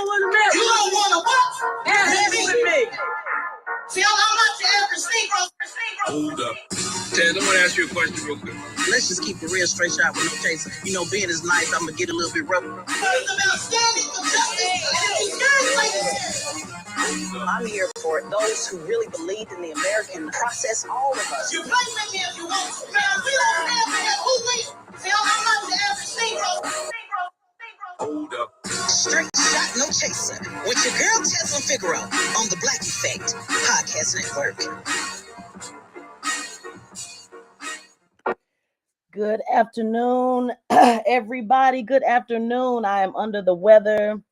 don't want to mess. You don't want to what? Mess with me. See, I'm not your average Negro. Hold up. Ted, I want to ask you a question real quick. Let's just keep it real, straight shot with no chaser. You know, being is nice, I'm going to get a little bit rough. It's about standing for justice and these girls like this. I'm here for those who really believed in the American process, all of us. You play with me if you want. Man, we don't have that. Who we? See, I'm not your average Negro. Hold up. Straight shot, no chaser. With your girl Tezlyn Figaro on the Black Effect Podcast Network. Good afternoon, everybody. Good afternoon. I am under the weather,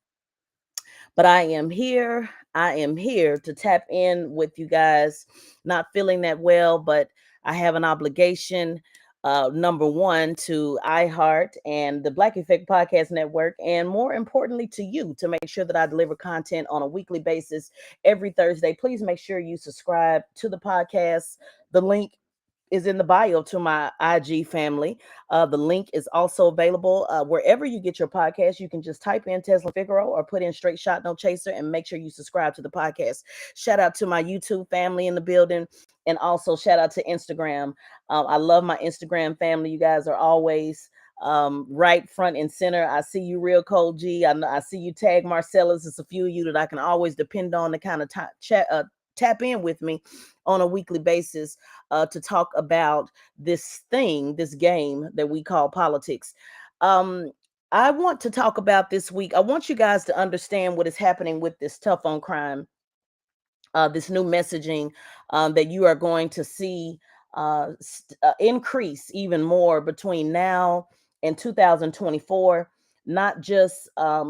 but I am here. I am here to tap in with you guys. Not feeling that well, but I have an obligation. Number one, to iHeart and the Black Effect Podcast Network, and more importantly to you, to make sure that I deliver content on a weekly basis every Thursday. Please make sure you subscribe to the podcast. The link is in the bio to my IG family. The link is also available wherever you get your podcast. You can just type in Tezlyn Figaro or put in Straight Shot No Chaser and make sure you subscribe to the podcast. Shout out to my YouTube family in the building, and also shout out to Instagram. I love my Instagram family. You guys are always right front and center. I see you, Real Cold G. I see you, Tag Marcellus. It's a few of you that I can always depend on to kind of tap in with me on a weekly basis to talk about this game that we call politics. I want to talk about this week. I want you guys to understand what is happening with this tough on crime, this new messaging that you are going to see increase even more between now and 2024. Not just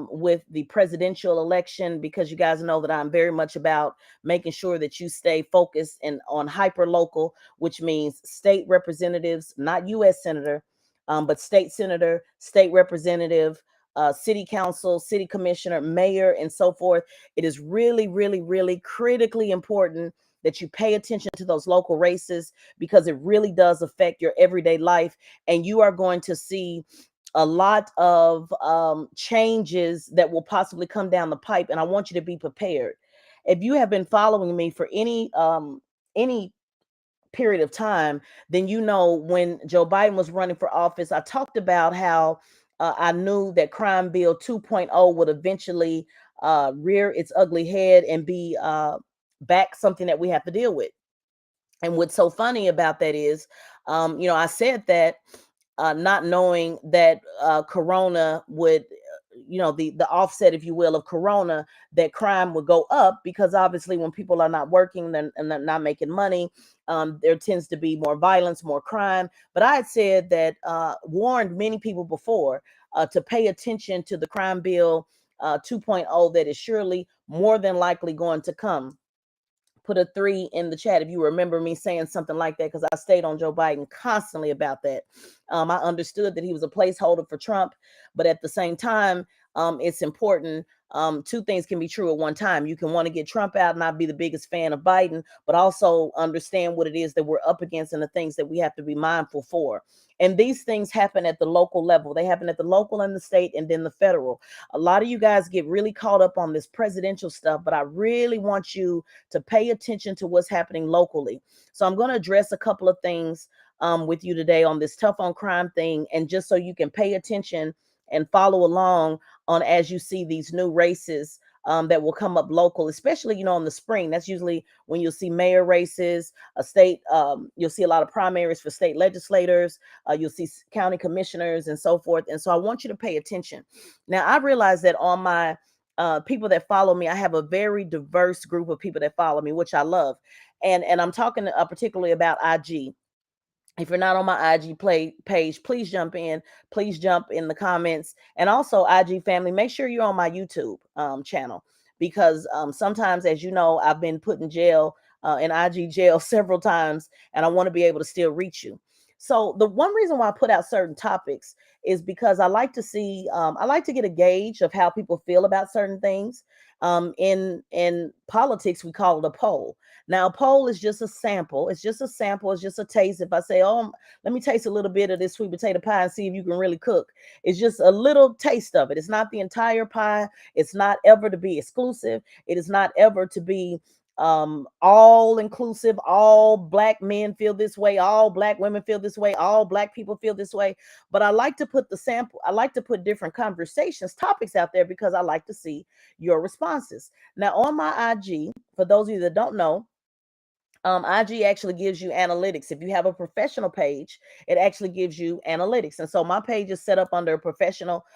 with the presidential election, because you guys know that I'm very much about making sure that you stay focused and on hyper local, which means state representatives, not U.S. senator, but state senator, state representative, city council, city commissioner, mayor, and so forth. It is really, really, really critically important that you pay attention to those local races, because it really does affect your everyday life. And you are going to see a lot of changes that will possibly come down the pipe, and I want you to be prepared. If you have been following me for any period of time, then you know when Joe Biden was running for office, I talked about how I knew that Crime Bill 2.0 would eventually rear its ugly head and be back something that we have to deal with. And what's so funny about that is, I said that not knowing that Corona would, the offset, if you will, of Corona, that crime would go up, because obviously when people are not working and they're not making money, there tends to be more violence, more crime. But I had said that, warned many people before to pay attention to the Crime Bill 2.0 that is surely more than likely going to come. Put a 3 in the chat if you remember me saying something like that, because I stayed on Joe Biden constantly about that. I understood that he was a placeholder for Trump, but at the same time, it's important. Two things can be true at one time. You can want to get Trump out and not be the biggest fan of Biden, but also understand what it is that we're up against and the things that we have to be mindful for. And these things happen at the local level. They happen at the local and the state and then the federal. A lot of you guys get really caught up on this presidential stuff, but I really want you to pay attention to what's happening locally. So I'm going to address a couple of things with you today on this tough on crime thing, and just so you can pay attention and follow along on as you see these new races that will come up local, especially, in the spring. That's usually when you'll see mayor races, you'll see a lot of primaries for state legislators, you'll see county commissioners and so forth. And so I want you to pay attention. Now, I realize that on my people that follow me, I have a very diverse group of people that follow me, which I love. And I'm talking particularly about IG. If you're not on my IG page, please jump in. Please jump in the comments. And also, IG family, make sure you're on my YouTube channel, because sometimes, as you know, I've been put in jail, in IG jail several times, and I want to be able to still reach you. So the one reason why I put out certain topics is because I like to see, I like to get a gauge of how people feel about certain things. In politics, we call it a poll. Now, a poll is just a sample. It's just a sample. It's just a taste. If I say, "Oh, let me taste a little bit of this sweet potato pie and see if you can really cook," it's just a little taste of it. It's not the entire pie. It's not ever to be exclusive. It is not ever to be all inclusive. All black men feel this way, all black women feel this way, all black people feel this way. But I like to put the sample, I like to put different conversations, topics out there, because I like to see your responses. Now, on my IG, for those of you that don't know, IG actually gives you analytics. If you have a professional page, it actually gives you analytics. And so my page is set up under a professional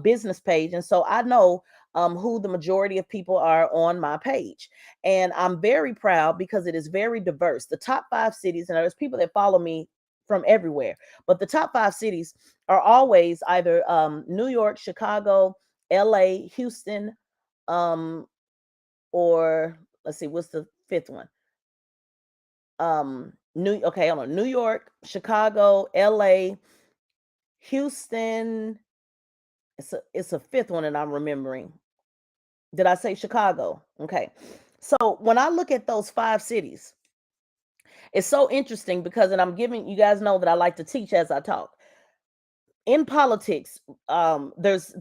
business page. And so I know who the majority of people are on my page. And I'm very proud because it is very diverse. The top 5 cities, and there's people that follow me from everywhere, but the top 5 cities are always either New York, Chicago, LA, Houston, or let's see, what's the fifth one? New York, Chicago, LA, Houston. It's a fifth one that I'm remembering. Did I say Chicago? Okay. So when I look at those 5 cities, it's so interesting because, and I'm giving you guys know that I like to teach as I talk. In politics, there's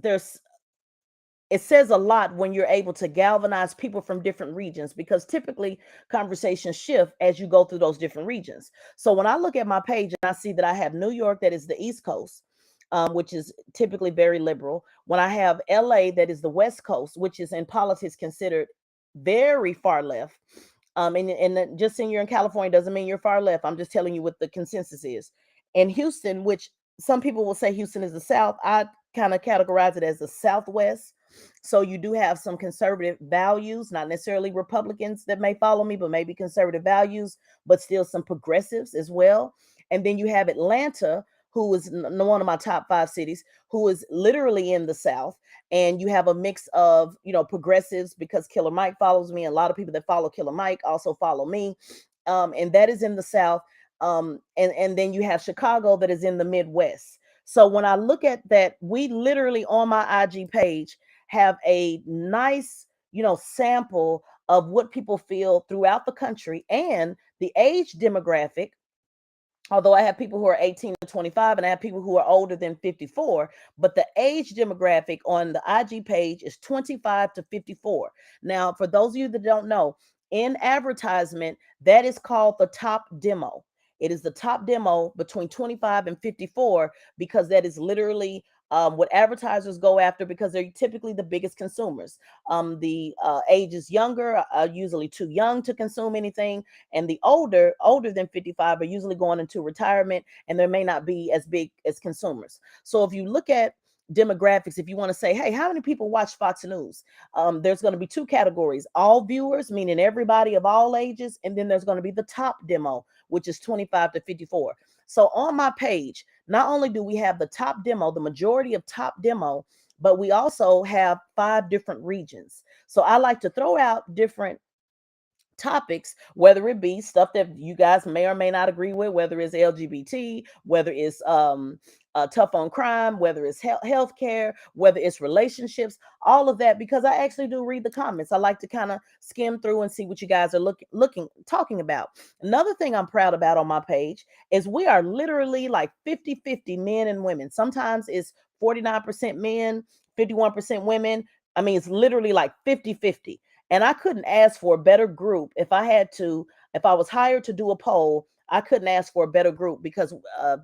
it says a lot when you're able to galvanize people from different regions, because typically conversations shift as you go through those different regions. So when I look at my page and I see that I have New York, that is the East Coast, which is typically very liberal. When I have LA, that is the West Coast, which is in politics considered very far left. And just saying you're in California doesn't mean you're far left. I'm just telling you what the consensus is. And Houston, which some people will say Houston is the South, I kind of categorize it as the Southwest. So you do have some conservative values, not necessarily Republicans that may follow me, but maybe conservative values, but still some progressives as well. And then you have Atlanta, who is one of my top 5 cities, who is literally in the South. And you have a mix of, progressives, because Killer Mike follows me. A lot of people that follow Killer Mike also follow me. And that is in the South. And then you have Chicago, that is in the Midwest. So when I look at that, we literally on my IG page have a nice, sample of what people feel throughout the country, and the age demographic. Although I have people who are 18 to 25 and I have people who are older than 54, but the age demographic on the IG page is 25 to 54. Now, for those of you that don't know, in advertisement, that is called the top demo. It is the top demo between 25 and 54, because that is literally what advertisers go after, because they're typically the biggest consumers. The ages younger are usually too young to consume anything, and the older than 55 are usually going into retirement, and they may not be as big as consumers. So if you look at demographics, if you want to say, hey, how many people watch Fox News, there's going to be 2 categories: all viewers, meaning everybody of all ages, and then there's going to be the top demo, which is 25 to 54. So on my page, not only do we have the top demo, the majority of top demo, but we also have 5 different regions. So I like to throw out different topics, whether it be stuff that you guys may or may not agree with, whether it's LGBT, whether it's tough on crime, whether it's healthcare, whether it's relationships, all of that, because I actually do read the comments. I like to kind of skim through and see what you guys are talking about. Another thing I'm proud about on my page is we are literally like 50-50 men and women. Sometimes it's 49% men, 51% women. I mean, it's literally like 50-50. And I couldn't ask for a better group. If I was hired to do a poll, I couldn't ask for a better group, because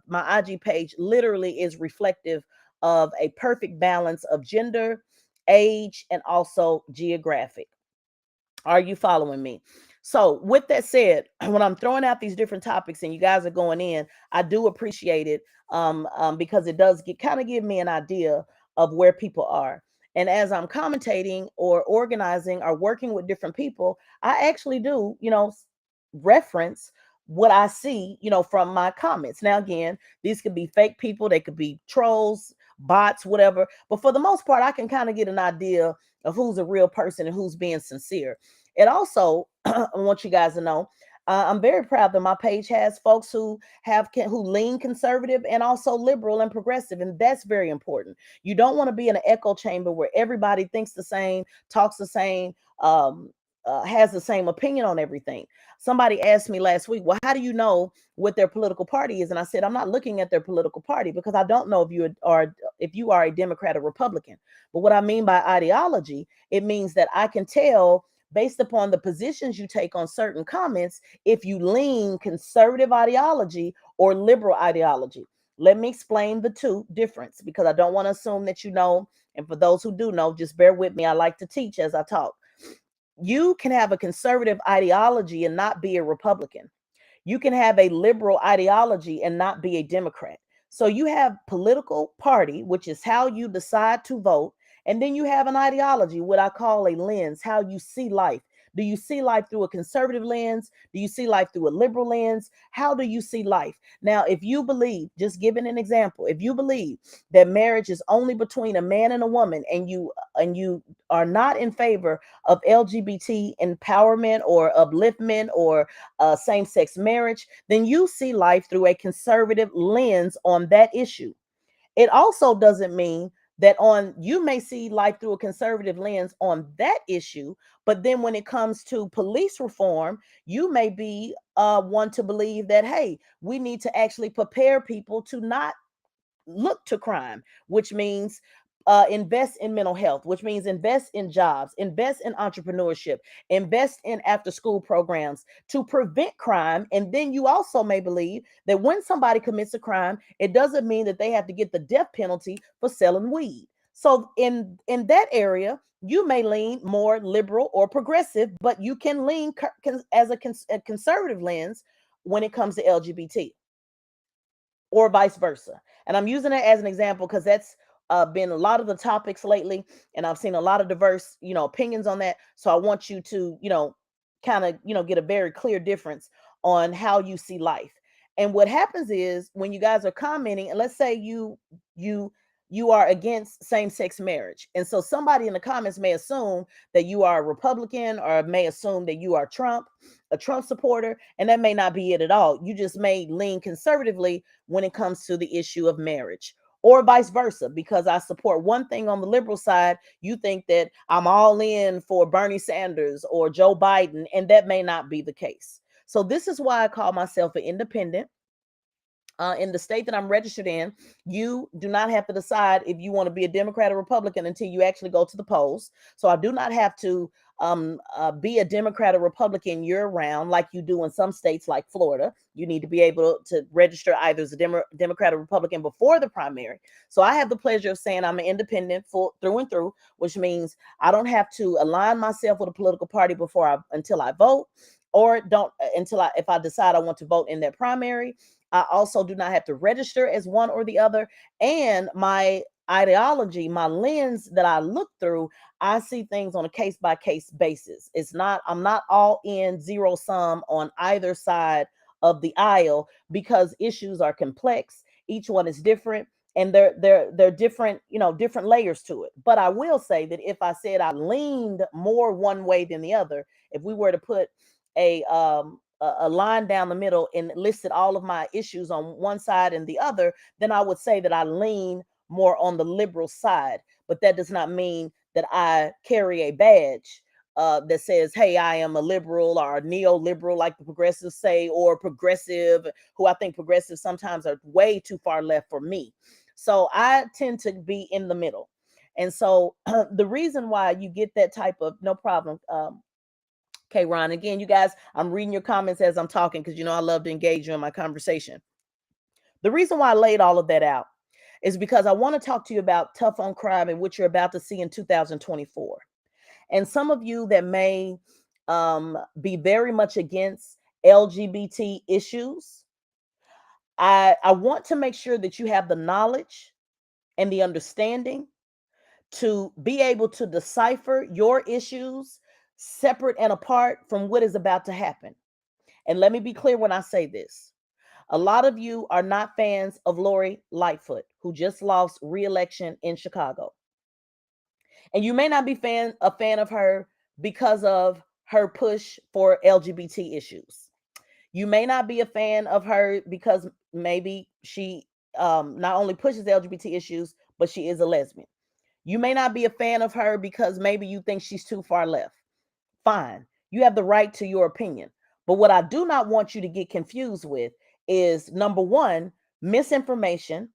my IG page literally is reflective of a perfect balance of gender, age, and also geographic. Are you following me? So with that said, when I'm throwing out these different topics and you guys are going in, I do appreciate it, because it does kind of give me an idea of where people are. And as I'm commentating or organizing or working with different people, I actually do, reference what I see, from my comments. Now, again, these could be fake people, they could be trolls, bots, whatever. But for the most part, I can kind of get an idea of who's a real person and who's being sincere. It also, I want you guys to know, I'm very proud that my page has folks who lean conservative and also liberal and progressive, and that's very important. You don't want to be in an echo chamber where everybody thinks the same, talks the same, has the same opinion on everything. Somebody asked me last week, "Well, how do you know what their political party is?" And I said, "I'm not looking at their political party because I don't know if you are a Democrat or Republican. But what I mean by ideology, it means that I can tell." Based upon the positions you take on certain comments, if you lean conservative ideology or liberal ideology. Let me explain the two difference because I don't want to assume that you know. And for those who do know, just bear with me. I like to teach as I talk. You can have a conservative ideology and not be a Republican. You can have a liberal ideology and not be a Democrat. So you have political party, which is how you decide to vote, and then you have an ideology, what I call a lens, how you see life. Do you see life through a conservative lens? Do you see life through a liberal lens? How do you see life? Now, if you believe, just giving an example, if you believe that marriage is only between a man and a woman, and you are not in favor of LGBT empowerment or upliftment or same-sex marriage, then you see life through a conservative lens on that issue. It also doesn't mean that on you may see life through a conservative lens on that issue, but then when it comes to police reform, you may be one to believe that, hey, we need to actually prepare people to not look to crime, which means invest in mental health, which means invest in jobs, invest in entrepreneurship, invest in after school programs to prevent crime. And then you also may believe that when somebody commits a crime, it doesn't mean that they have to get the death penalty for selling weed. So in that area, you may lean more liberal or progressive, but you can lean as a conservative lens when it comes to LGBT or vice versa. And I'm using it as an example because that's been a lot of the topics lately, and I've seen a lot of diverse, opinions on that. So I want you to, kind of, get a very clear difference on how you see life. And what happens is when you guys are commenting, and let's say you are against same-sex marriage, and so somebody in the comments may assume that you are a Republican or may assume that you are a Trump supporter, and that may not be it at all. You just may lean conservatively when it comes to the issue of marriage, or vice versa. Because I support one thing on the liberal side, you think that I'm all in for Bernie Sanders or Joe Biden, and that may not be the case. So this is why I call myself an independent. In the state that I'm registered in, you do not have to decide if you want to be a Democrat or Republican until you actually go to the polls. So I do not have to be a Democrat or Republican year round like you do in some states like Florida. You need to be able to register either as a Democrat or Republican before the primary. So I have the pleasure of saying I'm an independent through and through, which means I don't have to align myself with a political party until I vote, or don't until if I decide I want to vote in that primary. I also do not have to register as one or the other. And my ideology, my lens that I look through, I see things on a case by case basis. I'm not all in zero sum on either side of the aisle because issues are complex. Each one is different. And they're different, different layers to it. But I will say that if I said I leaned more one way than the other, if we were to put a line down the middle and listed all of my issues on one side and the other, then I would say that I lean more on the liberal side. But that does not mean that I carry a badge that says, hey, I am a liberal or a neoliberal, like the progressives say, or progressive, who I think progressives sometimes are way too far left for me. So I tend to be in the middle. And so the reason why you get that type of, no problem, okay, Ron, again, you guys, I'm reading your comments as I'm talking because I love to engage you in my conversation. The reason why I laid all of that out is because I want to talk to you about tough on crime and what you're about to see in 2024. And some of you that may be very much against LGBT issues, I want to make sure that you have the knowledge and the understanding to be able to decipher your issues separate and apart from what is about to happen. And let me be clear when I say this. A lot of you are not fans of Lori Lightfoot, who just lost re-election in Chicago. And you may not be a fan of her because of her push for LGBT issues. You may not be a fan of her because maybe she not only pushes LGBT issues, but she is a lesbian. You may not be a fan of her because maybe you think she's too far left. Fine. You have the right to your opinion. But what I do not want you to get confused with is, number one, misinformation.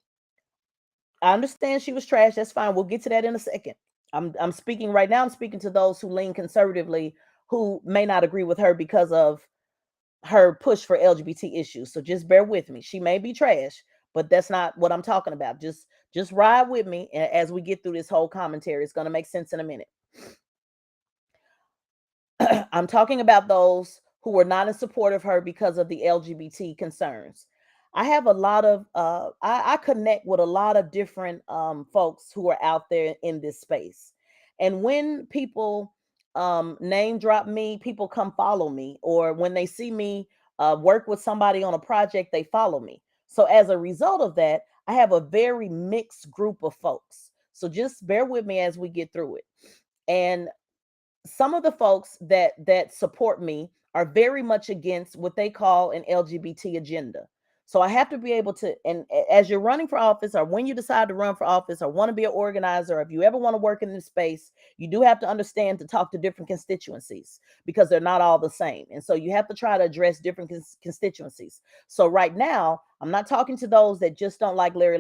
I understand she was trash. That's fine. We'll get to that in a second. I'm speaking right now. I'm speaking to those who lean conservatively, who may not agree with her because of her push for LGBT issues. So just bear with me. She may be trash, but that's not what I'm talking about. Just ride with me as we get through this whole commentary. It's going to make sense in a minute. I'm talking about those who were not in support of her because of the LGBT concerns. I have a lot of I connect with a lot of different folks who are out there in this space. And when people name drop me, people come follow me, or when they see me work with somebody on a project, they follow me. So as a result of that, I have a very mixed group of folks. So just bear with me as we get through it. And some of the folks that support me are very much against what they call an LGBT agenda. So I have to be able to, and as you're running for office, or when you decide to run for office, or want to be an organizer, or if you ever want to work in this space, you do have to understand to talk to different constituencies because they're not all the same. And so you have to try to address different constituencies. So right now, I'm not talking to those that just don't like Lori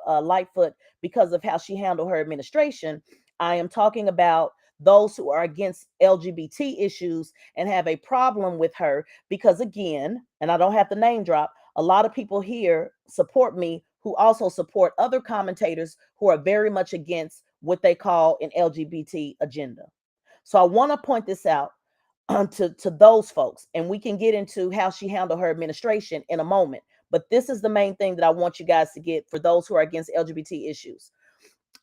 Lightfoot because of how she handled her administration. I am talking about those who are against LGBT issues and have a problem with her because, again, and I don't have to name drop, a lot of people here support me who also support other commentators who are very much against what they call an LGBT agenda. So I want to point this out to those folks, and we can get into how she handled her administration in a moment. But this is the main thing that I want you guys to get for those who are against LGBT issues.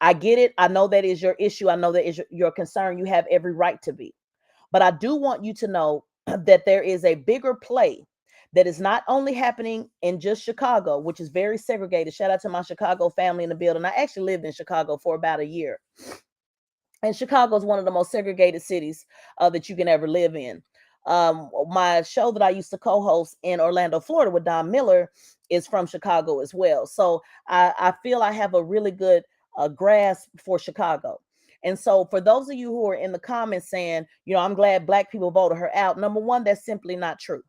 I get it. I know that is your issue. I know that is your concern. You have every right to be. But I do want you to know that there is a bigger play that is not only happening in just Chicago, which is very segregated. Shout out to my Chicago family in the building. I actually lived in Chicago for about a year. And Chicago is one of the most segregated cities that you can ever live in. My show that I used to co-host in Orlando, Florida with Don Miller is from Chicago as well. So I feel I have a really good grasp for Chicago. And so for those of you who are in the comments saying, I'm glad Black people voted her out. Number one, that's simply not true.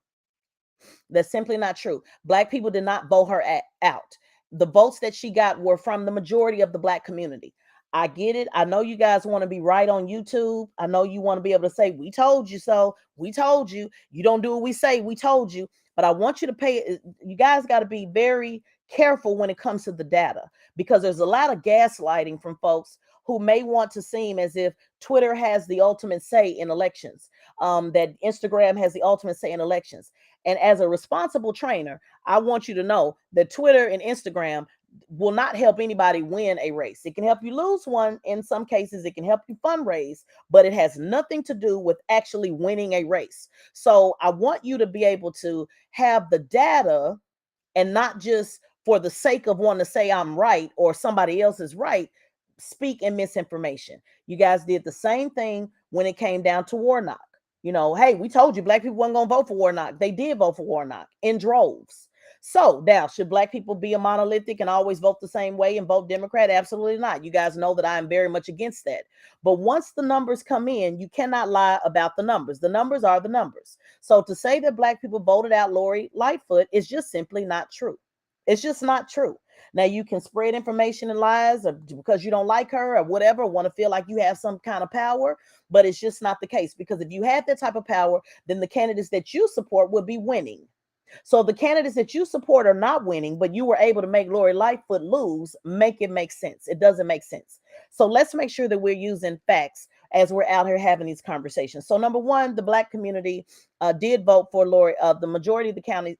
That's simply not true. Black people did not vote her out. The votes that she got were from the majority of the Black community. I get it. I know you guys want to be right on YouTube. I know you want to be able to say, we told you so. We told you. You don't do what we say. We told you. But I want you to you guys got to be very careful when it comes to the data, because there's a lot of gaslighting from folks who may want to seem as if Twitter has the ultimate say in elections, that Instagram has the ultimate say in elections. And as a responsible trainer, I want you to know that Twitter and Instagram will not help anybody win a race. It can help you lose one in some cases. It can help you fundraise, but it has nothing to do with actually winning a race. So I want you to be able to have the data and not just for the sake of wanting to say I'm right or somebody else is right, speak in misinformation. You guys did the same thing when it came down to Warnock. Hey, we told you Black people weren't going to vote for Warnock. They did vote for Warnock in droves. So now, should Black people be a monolithic and always vote the same way and vote Democrat? Absolutely not. You guys know that I am very much against that. But once the numbers come in, you cannot lie about the numbers. The numbers are the numbers. So to say that Black people voted out Lori Lightfoot is just simply not true. It's just not true. Now, you can spread information and lies because you don't like her or whatever, want to feel like you have some kind of power, but it's just not the case. Because if you had that type of power, then the candidates that you support would be winning. So the candidates that you support are not winning, but you were able to make Lori Lightfoot lose. Make it make sense. It doesn't make sense. So let's make sure that we're using facts as we're out here having these conversations. So number one, the Black community did vote for Lori. The majority of the county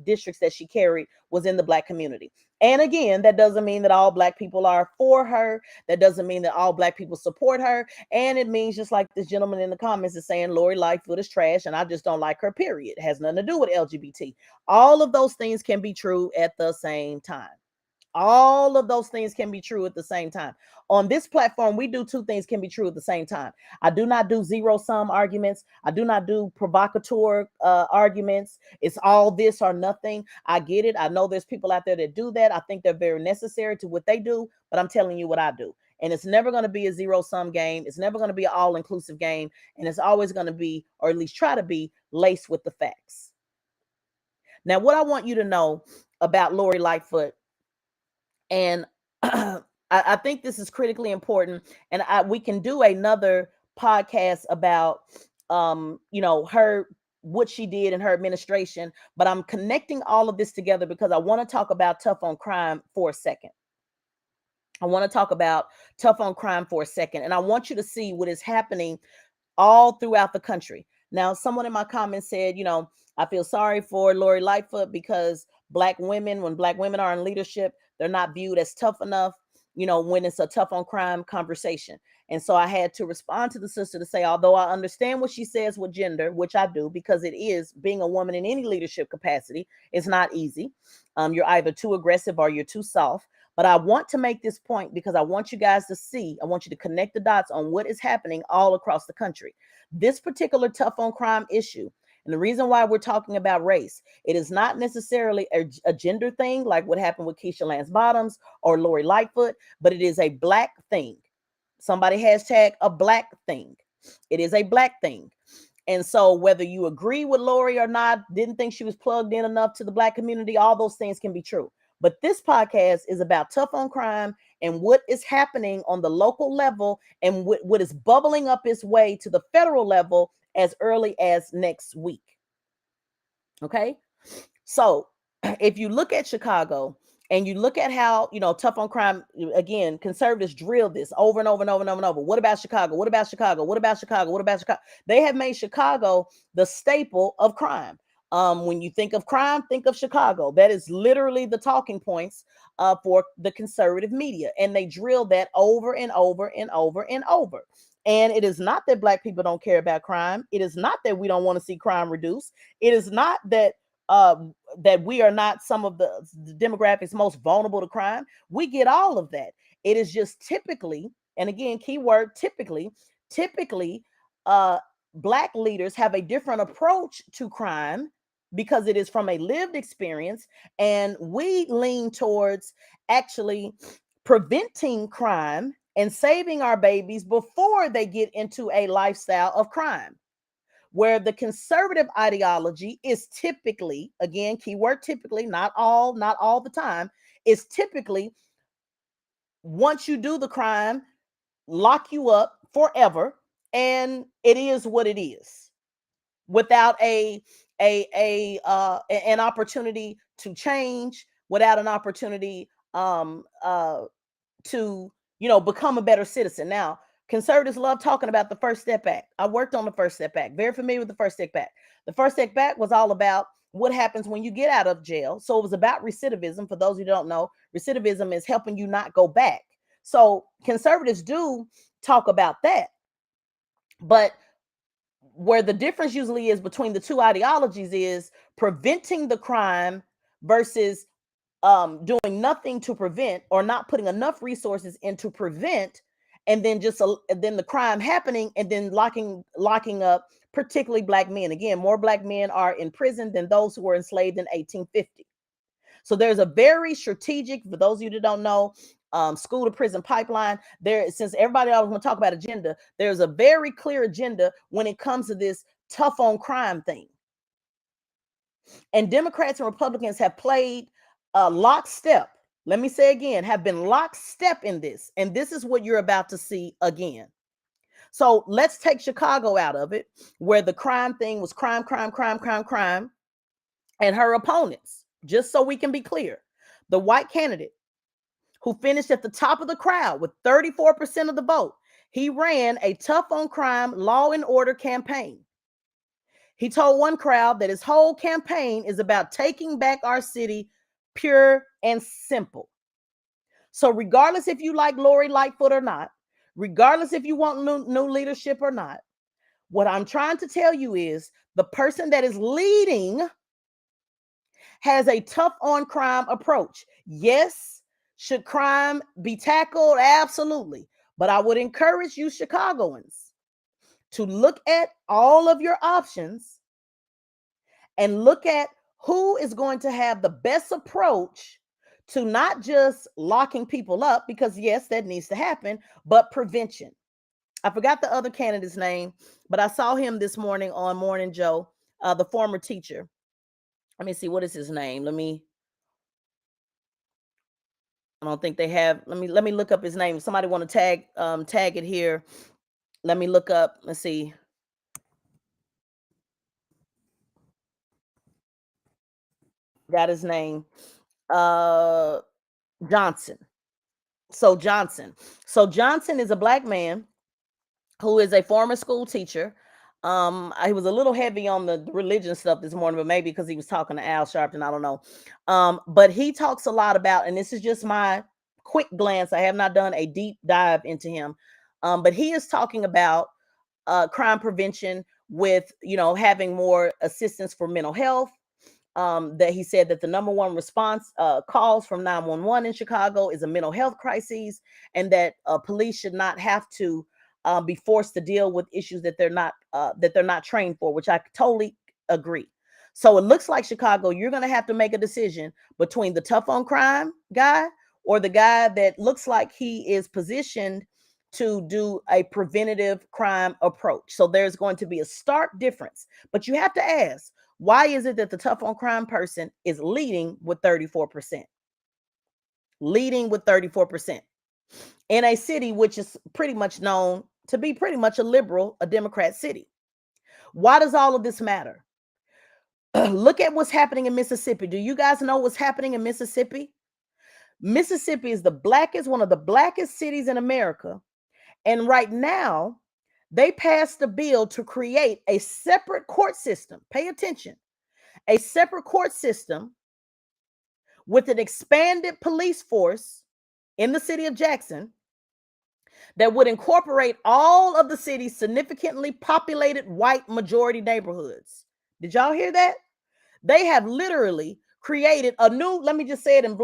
districts that she carried was in the Black community. And again, that doesn't mean that all Black people are for her. That doesn't mean that all Black people support her. And it means, just like this gentleman in the comments is saying, Lori Lightfoot is trash and I just don't like her, period. It has nothing to do with LGBT. All of those things can be true at the same time. All of those things can be true at the same time. On this platform, we do two things can be true at the same time. I do not do zero-sum arguments. I do not do provocateur arguments. It's all this or nothing. I get it. I know there's people out there that do that. I think they're very necessary to what they do, but I'm telling you what I do. And it's never going to be a zero-sum game. It's never going to be an all-inclusive game. And it's always going to be, or at least try to be, laced with the facts. Now, what I want you to know about Lori Lightfoot, and I think this is critically important, and we can do another podcast about her, what she did in her administration, but I'm connecting all of this together because I want to talk about tough on crime for a second. I want to talk about tough on crime for a second, and I want you to see what is happening all throughout the country. Now, someone in my comments said, I feel sorry for Lori Lightfoot because when black women are in leadership, they're not viewed as tough enough, when it's a tough on crime conversation. And so I had to respond to the sister to say, although I understand what she says with gender, which I do, because it is, being a woman in any leadership capacity is not easy. You're either too aggressive or you're too soft. But I want to make this point because I want you guys to see, I want you to connect the dots on what is happening all across the country. This particular tough on crime issue, and the reason why we're talking about race, it is not necessarily a gender thing like what happened with Keisha Lance Bottoms or Lori Lightfoot, but it is a black thing. Somebody hashtag a black thing. It is a black thing. And so whether you agree with Lori or not, didn't think she was plugged in enough to the black community, all those things can be true. But this podcast is about tough on crime and what is happening on the local level and what is bubbling up its way to the federal level as early as next week. Okay. So if you look at Chicago and you look at how, tough on crime, again, conservatives drill this over and over and over and over and over. What about Chicago? What about Chicago? What about Chicago? What about Chicago? They have made Chicago the staple of crime. When you think of crime, think of Chicago. That is literally the talking points for the conservative media. And they drill that over and over and over and over. And it is not that black people don't care about crime. It is not that we don't want to see crime reduced. It is not that that we are not some of the demographics most vulnerable to crime. We get all of that. It is just typically, and again, keyword typically, black leaders have a different approach to crime because it is from a lived experience, and we lean towards actually preventing crime and saving our babies before they get into a lifestyle of crime. Where the conservative ideology is typically, again, keyword typically, not all the time, is typically once you do the crime, lock you up forever, and it is what it is, without an opportunity to change, without an opportunity to become a better citizen. Now, conservatives love talking about the First Step Act. I worked on the First Step Act, very familiar with the First Step Act. The First Step Act was all about what happens when you get out of jail. So it was about recidivism. For those who don't know, recidivism is helping you not go back. So conservatives do talk about that. But where the difference usually is between the two ideologies is preventing the crime versus doing nothing to prevent, or not putting enough resources into prevent, and then then the crime happening and then locking up particularly black men. Again, more black men are in prison than those who were enslaved in 1850. So there's a very strategic, for those of you that don't know, school to prison pipeline. There, since everybody always want to talk about agenda, there's a very clear agenda when it comes to this tough on crime thing. And Democrats and Republicans have played lockstep. Let me say again, have been lockstep in this. And this is what you're about to see again. So let's take Chicago out of it, where the crime thing was crime, and her opponents, just so we can be clear. The white candidate who finished at the top of the crowd with 34% of the vote, he ran a tough on crime, law and order campaign. He told one crowd that his whole campaign is about taking back our city, pure and simple. So regardless if you like Lori Lightfoot or not, regardless if you want new leadership or not, what I'm trying to tell you is the person that is leading has a tough on crime approach. Yes, Should crime be tackled? Absolutely. But I would encourage you Chicagoans to look at all of your options and look at who is going to have the best approach to not just locking people up, because yes, that needs to happen, but prevention. I forgot the other candidate's name, but I saw him this morning on Morning Joe, the former teacher. Let me see, what is his name? I don't think they have. Let me look up his name. Somebody want to tag it here. Let me look up. Let's see. Got his name. Johnson. Johnson. So Johnson is a black man who is a former school teacher. He was a little heavy on the religion stuff this morning, but maybe because he was talking to Al Sharpton, I don't know. But he talks a lot about, and this is just my quick glance, I have not done a deep dive into him, but he is talking about crime prevention with, having more assistance for mental health. That he said that the number one response calls from 911 in Chicago is a mental health crisis, and that police should not have to be forced to deal with issues that they're not trained for, which I totally agree. So it looks like Chicago, you're going to have to make a decision between the tough on crime guy or the guy that looks like he is positioned to do a preventative crime approach. So there's going to be a stark difference, but you have to ask, why is it that the tough on crime person is leading with 34%? Leading with 34% in a city which is pretty much known to be pretty much a Democrat city. Why does all of this matter? Look at what's happening in Mississippi. Do you guys know what's happening in Mississippi? Mississippi is one of the blackest cities in America. And right now, they passed a bill to create a separate court system. Pay attention. A separate court system with an expanded police force in the city of Jackson that would incorporate all of the city's significantly populated white majority neighborhoods. Did y'all hear that? They have literally created a new, let me just say it in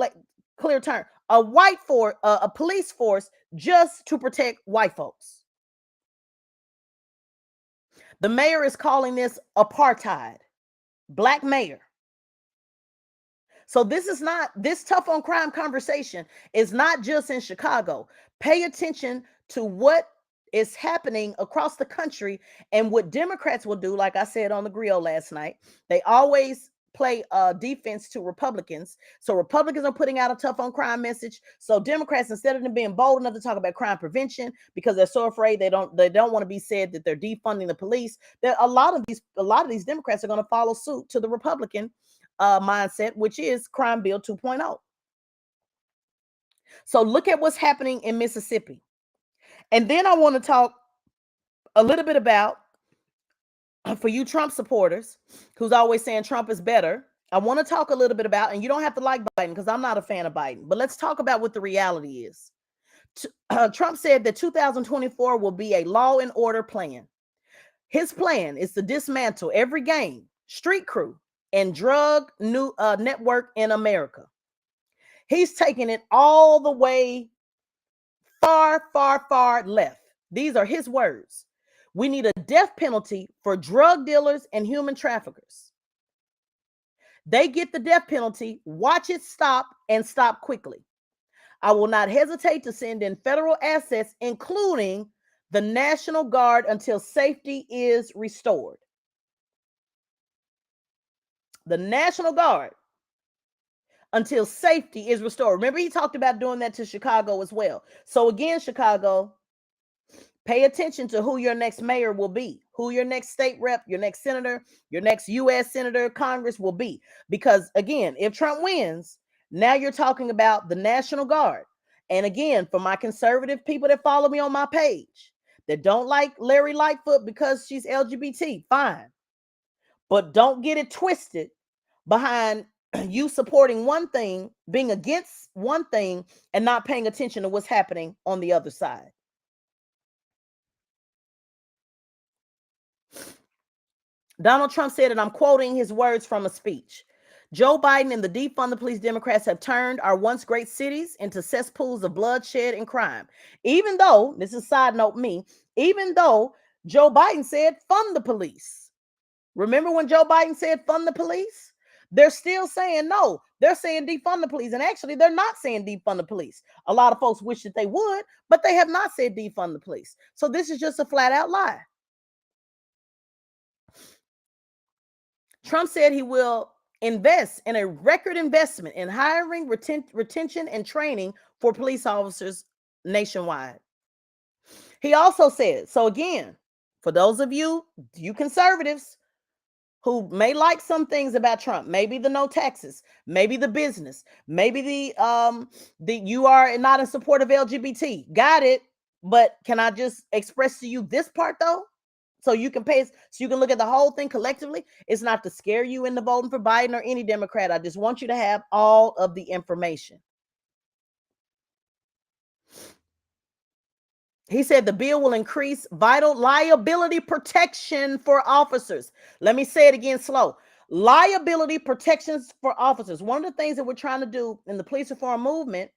clear terms, a police force just to protect white folks. The mayor is calling this apartheid. Black mayor. So this tough on crime conversation is not just in Chicago. Pay attention to what is happening across the country and what Democrats will do. Like I said on the grill last night, they always play defense to Republicans. So Republicans are putting out a tough on crime message. So Democrats, instead of them being bold enough to talk about crime prevention because they're so afraid they don't want to be said that they're defunding the police, a lot of these Democrats are going to follow suit to the Republican mindset, which is crime bill 2.0. So look at what's happening in Mississippi. And then I want to talk a little bit about, for you Trump supporters who's always saying Trump is better, I want to talk a little bit about, and you don't have to like Biden because I'm not a fan of Biden, but let's talk about what the reality is. Trump said that 2024 will be a law and order plan. His plan is to dismantle every gang, street crew, and drug network in America. He's taking it all the way far, far, far left. These are his words. We need a death penalty for drug dealers and human traffickers. They get the death penalty, watch it stop, and stop quickly. I will not hesitate to send in federal assets, including the National Guard, until safety is restored. The National Guard until safety is restored. Remember, he talked about doing that to Chicago as well. So again, Chicago, pay attention to who your next mayor will be, who your next state rep, your next senator, your next U.S. senator, Congress will be. Because again, if Trump wins, now you're talking about the National Guard. And again, for my conservative people that follow me on my page, that don't like Larry Lightfoot because she's LGBT, fine. But don't get it twisted behind you supporting one thing, being against one thing, and not paying attention to what's happening on the other side. Donald Trump said, and I'm quoting his words from a speech, Joe Biden and the defund the police Democrats have turned our once great cities into cesspools of bloodshed and crime. Even though, this is side note me, even though Joe Biden said fund the police. Remember when Joe Biden said fund the police? They're still saying no. They're saying defund the police. And actually, they're not saying defund the police. A lot of folks wish that they would, but they have not said defund the police. So this is just a flat out lie. Trump said he will invest in a record investment in hiring, retention, and training for police officers nationwide. He also said, so again, for those of you conservatives who may like some things about Trump, maybe the no taxes, maybe the business, maybe the you are not in support of LGBT. Got it. But can I just express to you this part though? So you can so you can look at the whole thing collectively. It's not to scare you into voting for Biden or any Democrat. I just want you to have all of the information. He said the bill will increase vital liability protection for officers. Let me say it again slow. Liability protections for officers. One of the things that we're trying to do in the police reform movement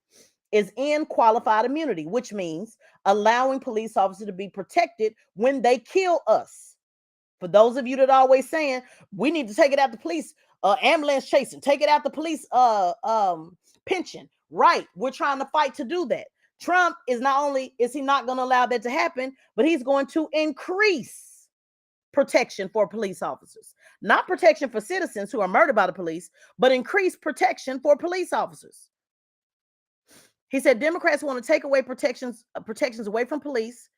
is end qualified immunity, which means allowing police officers to be protected when they kill us. For those of you that are always saying, we need to take it out the police ambulance chasing, take it out the police pension. Right. We're trying to fight to do that. Trump is not only, is he not going to allow that to happen, but he's going to increase protection for police officers. Not protection for citizens who are murdered by the police, but increase protection for police officers. He said Democrats want to take away protections away from police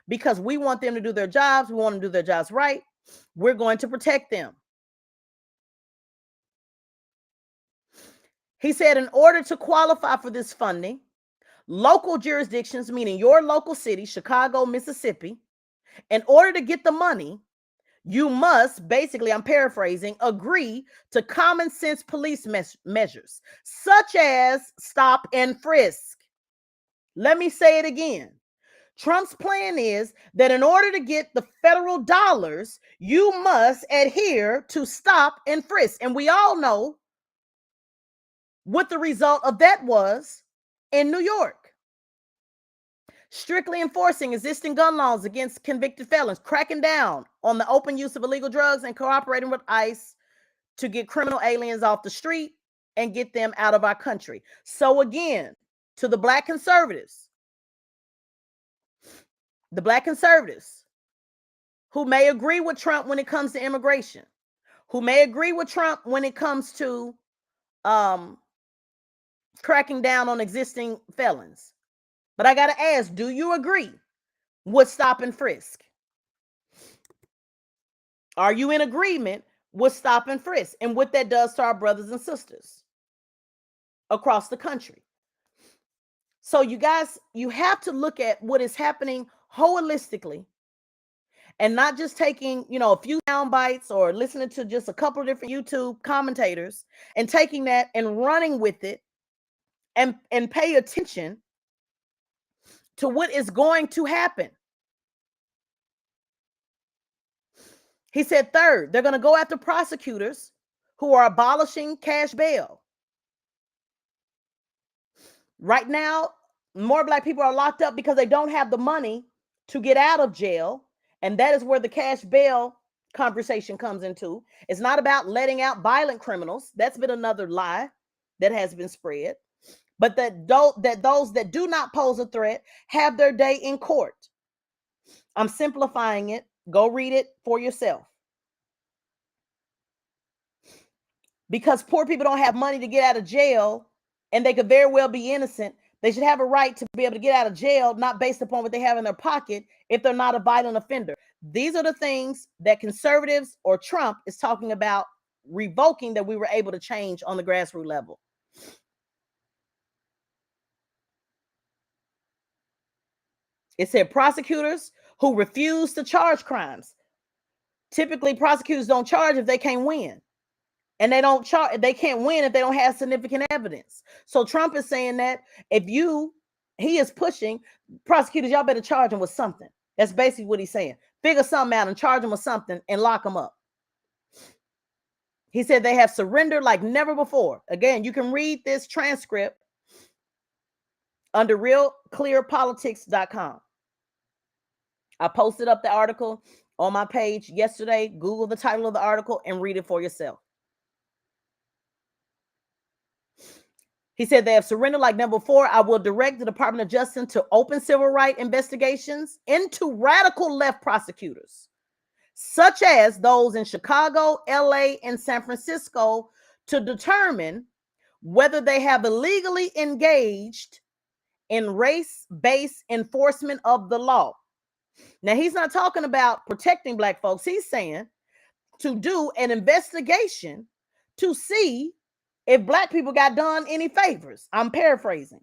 because we want them to do their jobs. We want them to do their jobs right. We're going to protect them. He said in order to qualify for this funding, local jurisdictions, meaning your local city, Chicago, Mississippi, in order to get the money, you must, basically, I'm paraphrasing, agree to common sense police measures, such as stop and frisk. Let me say it again. Trump's plan is that in order to get the federal dollars, you must adhere to stop and frisk. And we all know what the result of that was in New York. Strictly enforcing existing gun laws against convicted felons, cracking down on the open use of illegal drugs, and cooperating with ICE to get criminal aliens off the street and get them out of our country. So again, to the black conservatives who may agree with Trump when it comes to immigration, who may agree with Trump when it comes to cracking down on existing felons. But I got to ask, do you agree with stop and frisk? Are you in agreement with stop and frisk and what that does to our brothers and sisters across the country? So you guys, you have to look at what is happening holistically and not just taking, a few sound bites or listening to just a couple of different YouTube commentators and taking that and running with it and pay attention to what is going to happen. He said, third, they're going to go after prosecutors who are abolishing cash bail. Right now, more black people are locked up because they don't have the money to get out of jail. And that is where the cash bail conversation comes into. It's not about letting out violent criminals. That's been another lie that has been spread. But that those that do not pose a threat have their day in court. I'm simplifying it. Go read it for yourself. Because poor people don't have money to get out of jail, and they could very well be innocent. They should have a right to be able to get out of jail, not based upon what they have in their pocket if they're not a violent offender. These are the things that conservatives or Trump is talking about revoking that we were able to change on the grassroots level. It said prosecutors who refuse to charge crimes. Typically, prosecutors don't charge if they can't win. And they don't charge, they can't win if they don't have significant evidence. So Trump is saying that he is pushing prosecutors, y'all better charge them with something. That's basically what he's saying. Figure something out and charge them with something and lock them up. He said they have surrendered like never before. Again, you can read this transcript under realclearpolitics.com. I posted up the article on my page yesterday. Google the title of the article and read it for yourself. He said they have surrendered like never before. I will direct the Department of Justice to open civil rights investigations into radical left prosecutors, such as those in Chicago, LA, and San Francisco, to determine whether they have illegally engaged in race-based enforcement of the law. Now, he's not talking about protecting Black folks. He's saying to do an investigation to see if Black people got done any favors. I'm paraphrasing.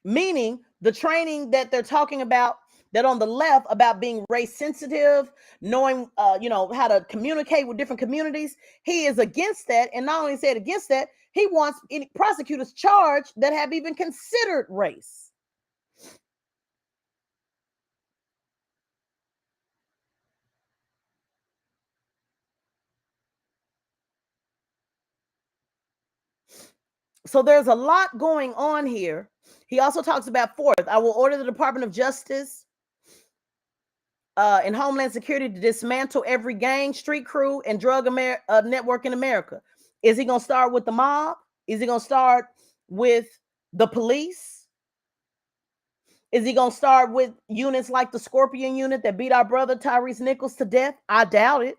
Meaning the training that they're talking about, that on the left, about being race sensitive, knowing, how to communicate with different communities. He is against that. And not only said against that, he wants any prosecutors charged that have even considered race. So there's a lot going on here. He also talks about, fourth, I will order the Department of Justice and Homeland Security to dismantle every gang, street crew, and drug network in America. Is he going to start with the mob? Is he going to start with the police? Is he going to start with units like the Scorpion unit that beat our brother Tyrese Nichols to death? I doubt it.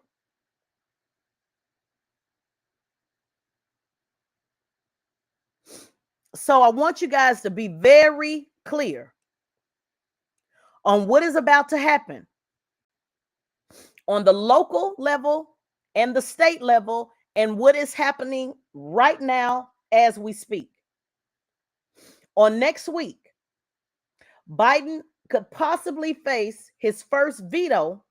So I want you guys to be very clear on what is about to happen on the local level and the state level, and what is happening right now as we speak. On next week, Biden could possibly face his first veto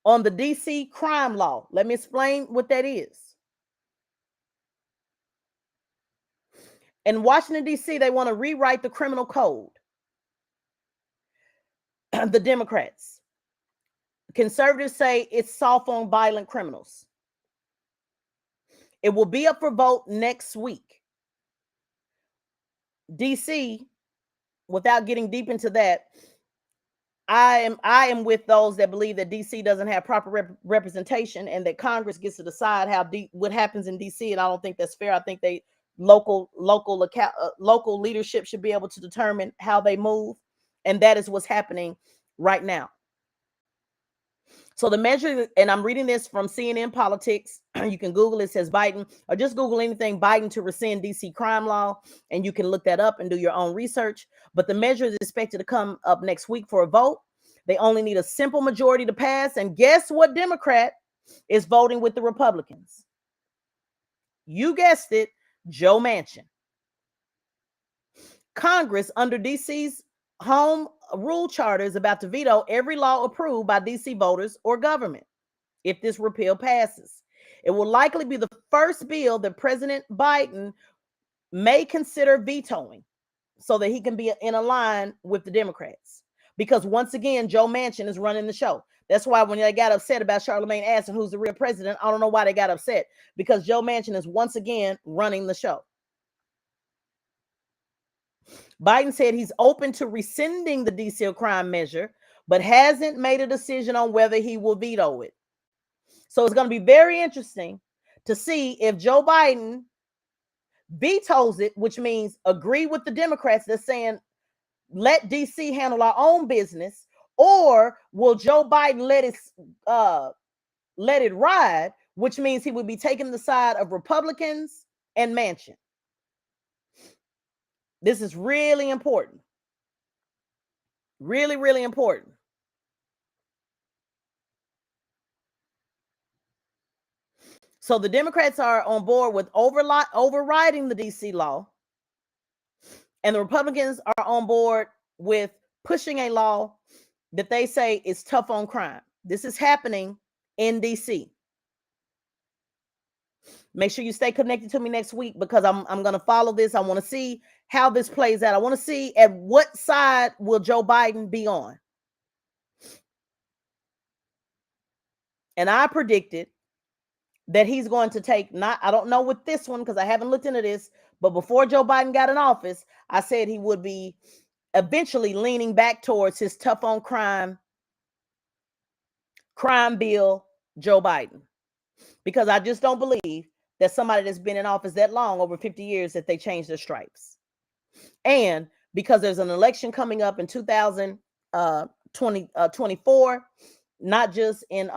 on the DC crime law. Let me explain what that is. In Washington, D.C., they want to rewrite the criminal code. The Democrats. Conservatives say it's soft on violent criminals. It will be up for vote next week. DC, without getting deep into that, I am with those that believe that DC doesn't have proper representation, and that Congress gets to decide what happens in DC. And I don't think that's fair. I think local leadership should be able to determine how they move, and that is what's happening right now. So the measure, and I'm reading this from CNN Politics. You can Google it, says Biden, or just Google anything Biden to rescind DC crime law, and you can look that up and do your own research. But the measure is expected to come up next week for a vote. They only need a simple majority to pass. And guess what Democrat is voting with the Republicans? You guessed it, Joe Manchin. Congress, under DC's home rule charter, is about to veto every law approved by DC voters or government if this repeal passes. It will likely be the first bill that President Biden may consider vetoing so that he can be in a line with the Democrats. Because once again, Joe Manchin is running the show. That's why when they got upset about Charlemagne asking who's the real president, I don't know why they got upset, because Joe Manchin is once again running the show. Biden said he's open to rescinding the DC crime measure, but hasn't made a decision on whether he will veto it. So it's going to be very interesting to see if Joe Biden vetoes it, which means agree with the Democrats that's saying, let DC handle our own business, or will Joe Biden let it ride, which means he would be taking the side of Republicans and Manchin. This is really important. Really, really important. So the Democrats are on board with overriding the DC law, and the Republicans are on board with pushing a law that they say is tough on crime. This is happening in DC. Make sure you stay connected to me next week, because I'm going to follow this. I want to see how this plays out. I want to see at what side will Joe Biden be on. And I predicted that he's going to take, I don't know with this one because I haven't looked into this, but before Joe Biden got in office, I said he would be eventually leaning back towards his tough on crime bill, Joe Biden. Because I just don't believe that somebody that's been in office that long, over 50 years, that they change their stripes. And because there's an election coming up in 2024, not just in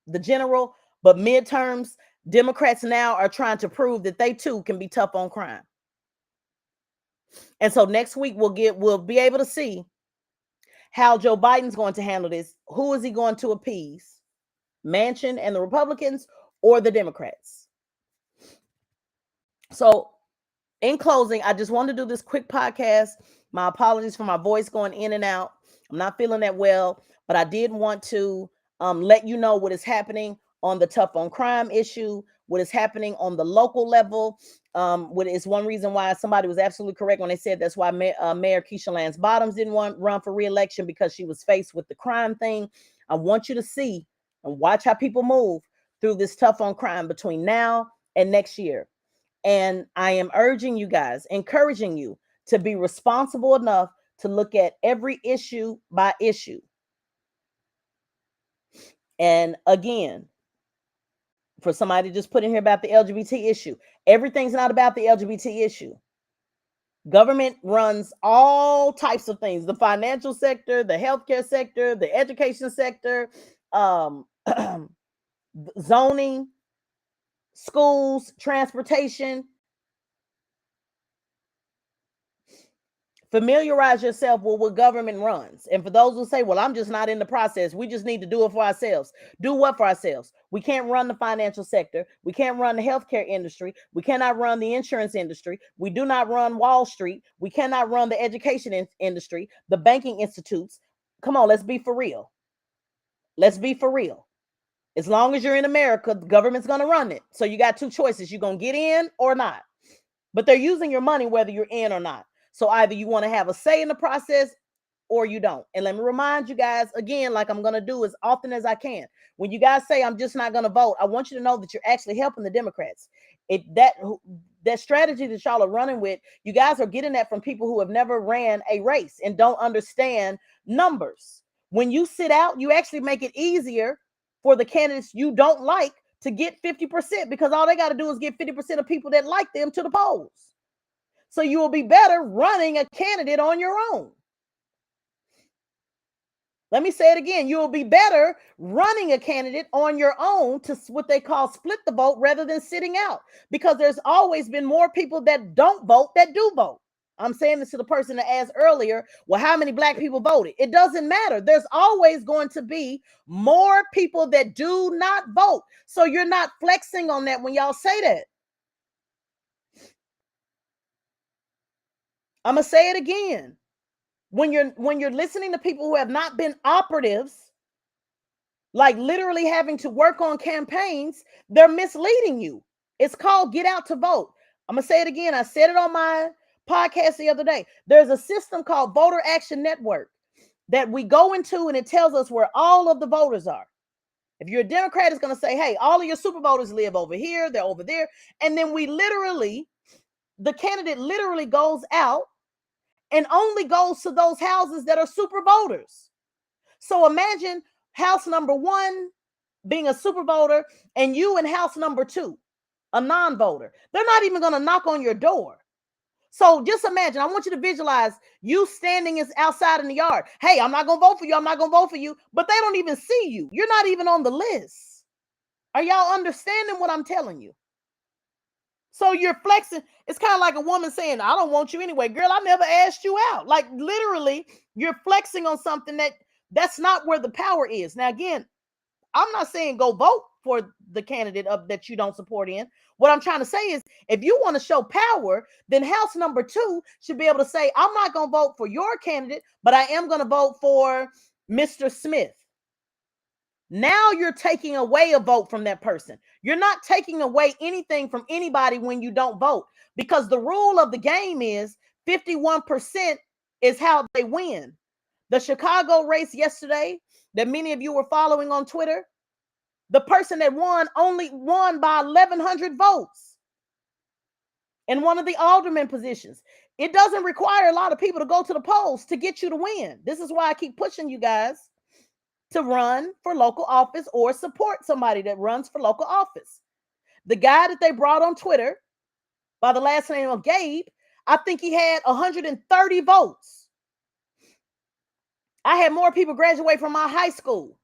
the general, but midterms, Democrats now are trying to prove that they too can be tough on crime. And so next week we'll be able to see how Joe Biden's going to handle this. Who is he going to appease? Manchin and the Republicans or the Democrats? So in closing, I just wanted to do this quick podcast. My apologies for my voice going in and out. I'm not feeling that well, but I did want to let you know what is happening on the tough on crime issue, what is happening on the local level. What is one reason why somebody was absolutely correct when they said that's why Mayor Keisha Lance Bottoms didn't run for re-election, because she was faced with the crime thing. I want you to see and watch how people move through this tough on crime between now and next year. And I am urging you guys, encouraging you to be responsible enough to look at every issue by issue. And again, for somebody just put in here about the LGBT issue, everything's not about the LGBT issue. Government runs all types of things: the financial sector, the healthcare sector, the education sector, zoning, schools, transportation. Familiarize yourself with what government runs. And for those who say, well, I'm just not in the process, we just need to do it for ourselves. Do what for ourselves? We can't run the financial sector. We can't run the healthcare industry. We cannot run the insurance industry. We do not run Wall Street. We cannot run the education industry, the banking institutes. Come on, let's be for real. Let's be for real. As long as you're in America, the government's going to run it. So you got two choices. You're going to get in or not. But they're using your money whether you're in or not. So either you want to have a say in the process or you don't. And let me remind you guys again, like I'm going to do as often as I can. When you guys say I'm just not going to vote, I want you to know that you're actually helping the Democrats. That strategy that y'all are running with, you guys are getting that from people who have never ran a race and don't understand numbers. When you sit out, you actually make it easier for the candidates you don't like to get 50%, because all they got to do is get 50% of people that like them to the polls. So you will be better running a candidate on your own. Let me say it again. You will be better running a candidate on your own to what they call split the vote rather than sitting out, because there's always been more people that don't vote that do vote. I'm saying this to the person that asked earlier, well, how many black people voted? It doesn't matter. There's always going to be more people that do not vote. So you're not flexing on that when y'all say that. I'm going to say it again. When you're listening to people who have not been operatives, like literally having to work on campaigns, they're misleading you. It's called get out to vote. I'm going to say it again. I said it on my podcast the other day. There's a system called Voter Action Network that we go into, and it tells us where all of the voters are. If you're a Democrat, it's going to say, hey, all of your super voters live over here, they're over there. And then the candidate literally goes out and only goes to those houses that are super voters. So imagine house number 1 being a super voter and you in house number 2, a non-voter. They're not even going to knock on your door. So just imagine, I want you to visualize you standing outside in the yard. Hey, I'm not going to vote for you. I'm not going to vote for you. But they don't even see you. You're not even on the list. Are y'all understanding what I'm telling you? So you're flexing. It's kind of like a woman saying, I don't want you anyway. Girl, I never asked you out. Like literally, you're flexing on something that's not where the power is. Now, again, I'm not saying go vote for the candidate that you don't support in. What I'm trying to say is, if you want to show power, then house number 2 should be able to say, I'm not going to vote for your candidate, but I am going to vote for Mr. Smith. Now you're taking away a vote from that person. You're not taking away anything from anybody when you don't vote, because the rule of the game is 51% is how they win. The Chicago race yesterday, that many of you were following on Twitter, the person that won only won by 1,100 votes in one of the alderman positions. It doesn't require a lot of people to go to the polls to get you to win. This is why I keep pushing you guys to run for local office or support somebody that runs for local office. The guy that they brought on Twitter by the last name of Gabe, I think he had 130 votes. I had more people graduate from my high school.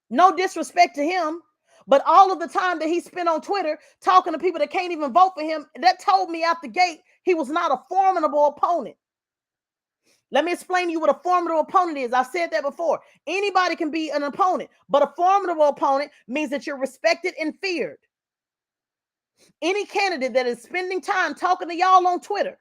No disrespect to him, but all of the time that he spent on Twitter talking to people that can't even vote for him, that told me out the gate he was not a formidable opponent. Let me explain to you what a formidable opponent is. I've said that before. Anybody can be an opponent, but a formidable opponent means that you're respected and feared. Any candidate that is spending time talking to y'all on Twitter,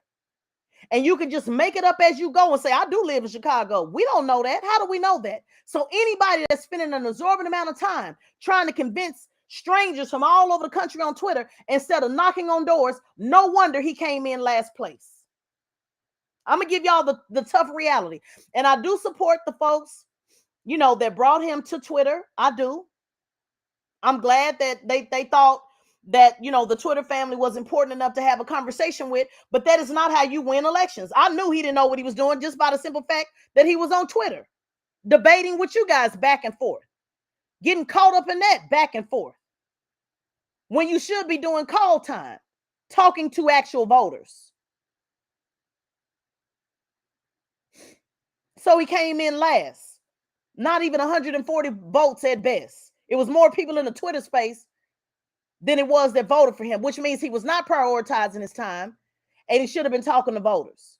and you can just make it up as you go and say, I do live in Chicago. We don't know that. How do we know that? So anybody that's spending an exorbitant amount of time trying to convince strangers from all over the country on Twitter instead of knocking on doors, no wonder he came in last place. I'm going to give y'all the tough reality. And I do support the folks, that brought him to Twitter. I do. I'm glad that they thought that, the Twitter family was important enough to have a conversation with, but that is not how you win elections. I knew he didn't know what he was doing just by the simple fact that he was on Twitter, debating with you guys back and forth, getting caught up in that back and forth, when you should be doing call time, talking to actual voters. So he came in last, not even 140 votes at best. It was more people in the Twitter space than it was that voted for him, which means he was not prioritizing his time, and he should have been talking to voters.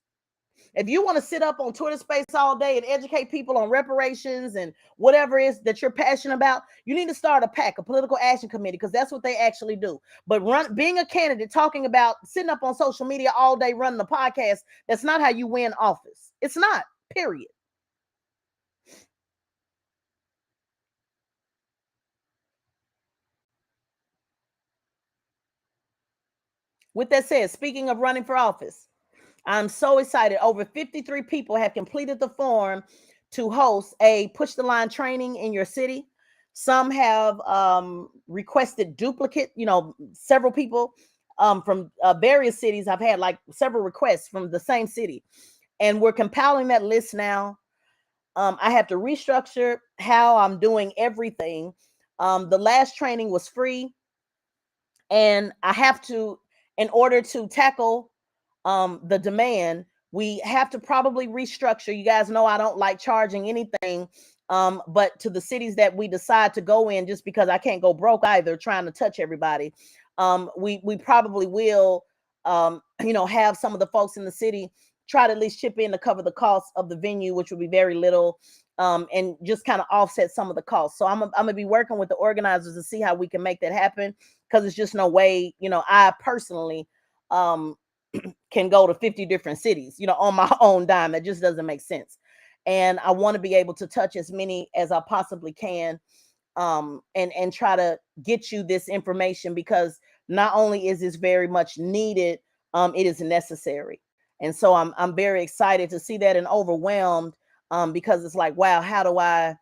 If you want to sit up on Twitter space all day and educate people on reparations and whatever it is that you're passionate about, you need to start a PAC, a political action committee, because that's what they actually do. But being a candidate, talking about sitting up on social media all day running a podcast, that's not how you win office. It's not, period. With that said, speaking of running for office, I'm so excited. Over 53 people have completed the form to host a push the line training in your city. Some have requested duplicate, several people from various cities. I've had like several requests from the same city, and we're compiling that list now. I have to restructure how I'm doing everything. The last training was free, and I have to, in order to tackle the demand, we have to probably restructure. You guys know I don't like charging anything, but to the cities that we decide to go in, just because I can't go broke either trying to touch everybody, we probably will have some of the folks in the city try to at least chip in to cover the cost of the venue, which would be very little, and just kind of offset some of the costs. So I'm gonna be working with the organizers to see how we can make that happen, because it's just no way, I personally can go to 50 different cities, on my own dime. It just doesn't make sense. And I want to be able to touch as many as I possibly can, and try to get you this information, because not only is this very much needed, it is necessary. And so I'm very excited to see that, and overwhelmed, because it's like, wow, how do I,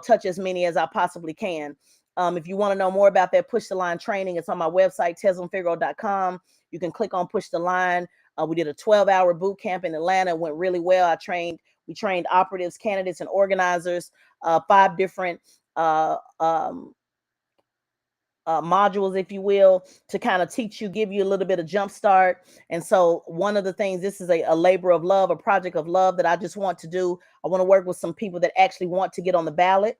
touch as many as I possibly can? If you want to know more about that Push the Line training, it's on my website, tezlynfigaro.com. You can click on Push the Line. We did a 12-hour boot camp in Atlanta. It went really well. We trained operatives, candidates, and organizers, 5 different modules, if you will, to kind of teach you, give you a little bit of jump start. And so one of the things, this is a labor of love, a project of love that I just want to do. I want to work with some people that actually want to get on the ballot,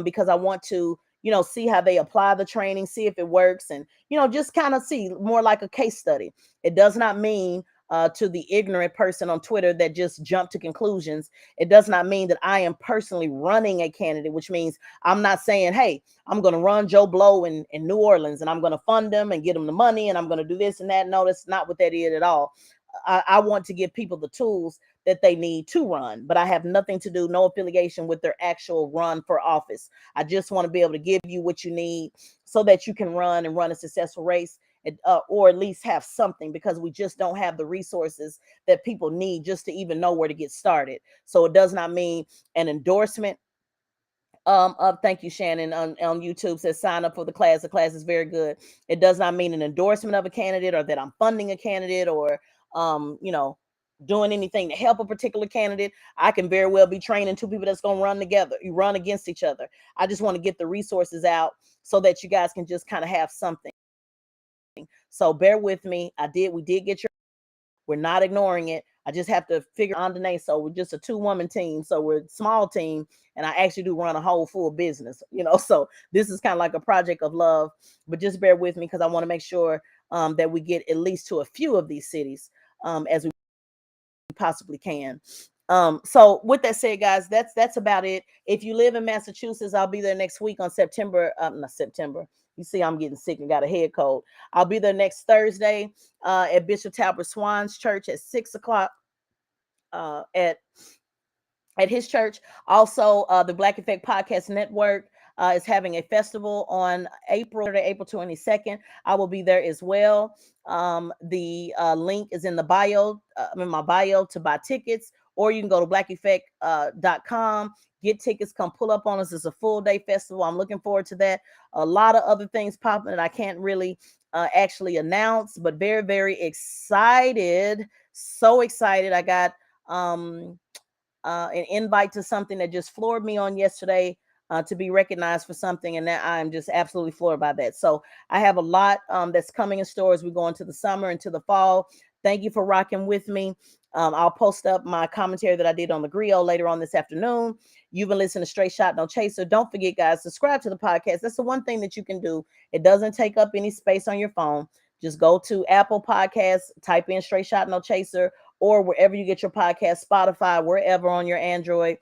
because I want to, see how they apply the training, see if it works, and, just kind of see more like a case study. It does not mean, to the ignorant person on Twitter that just jumped to conclusions, it does not mean that I am personally running a candidate, which means I'm not saying, hey, I'm going to run Joe Blow in New Orleans, and I'm going to fund them and get them the money, and I'm going to do this and that. No, that's not what that is at all. I want to give people the tools that they need to run, but I have nothing to do, no affiliation with their actual run for office. I just want to be able to give you what you need so that you can run a successful race, or at least have something, because we just don't have the resources that people need just to even know where to get started. So it does not mean an endorsement. Thank you, Shannon, on YouTube says sign up for the class. The class is very good. It does not mean an endorsement of a candidate or that I'm funding a candidate or you know, doing anything to help a particular candidate. I can very well be training two people that's going to run together. You run against each other. I just want to get the resources out so that you guys can just kind of have something. So bear with me. We did get your, we're not ignoring it. I just have to figure on the name. So we're just a 2-woman team. So we're a small team, and I actually do run a whole full business, you know. So this is kind of like a project of love, but just bear with me because I want to make sure that we get at least to a few of these cities as we possibly can. So with that said, guys, that's about it. If you live in Massachusetts, I'll be there next week on September, not September. You see, I'm getting sick and got a head cold. I'll be there next Thursday at Bishop Talbot Swan's church at 6:00 at his church. Also, the Black Effect Podcast Network is having a festival on April 22nd. I will be there as well. The link is in the bio, in my bio to buy tickets, or you can go to blackeffect.com, get tickets, come pull up on us. It's a full day festival. I'm looking forward to that. A lot of other things popping that I can't really actually announce, but very, very excited. So excited. I got an invite to something that just floored me on yesterday to be recognized for something, and that I'm just absolutely floored by that. So I have a lot that's coming in store as we go into the summer, into the fall. Thank you for rocking with me. I'll post up my commentary that I did on the griot later on this afternoon. You've been listening to Straight Shot No Chaser. Don't forget, guys, subscribe to the podcast. That's the one thing that you can do. It doesn't take up any space on your phone. Just go to Apple Podcasts, type in Straight Shot No Chaser, or wherever you get your podcast, Spotify, wherever on your Android.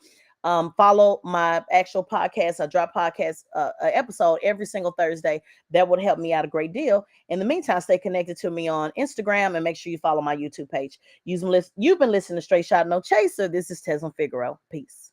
Follow my actual podcast. I drop podcast episode every single Thursday. That would help me out a great deal. In the meantime, stay connected to me on Instagram and make sure you follow my YouTube page. You've been listening to Straight Shot No Chaser. This is Tezlyn Figaro. Peace.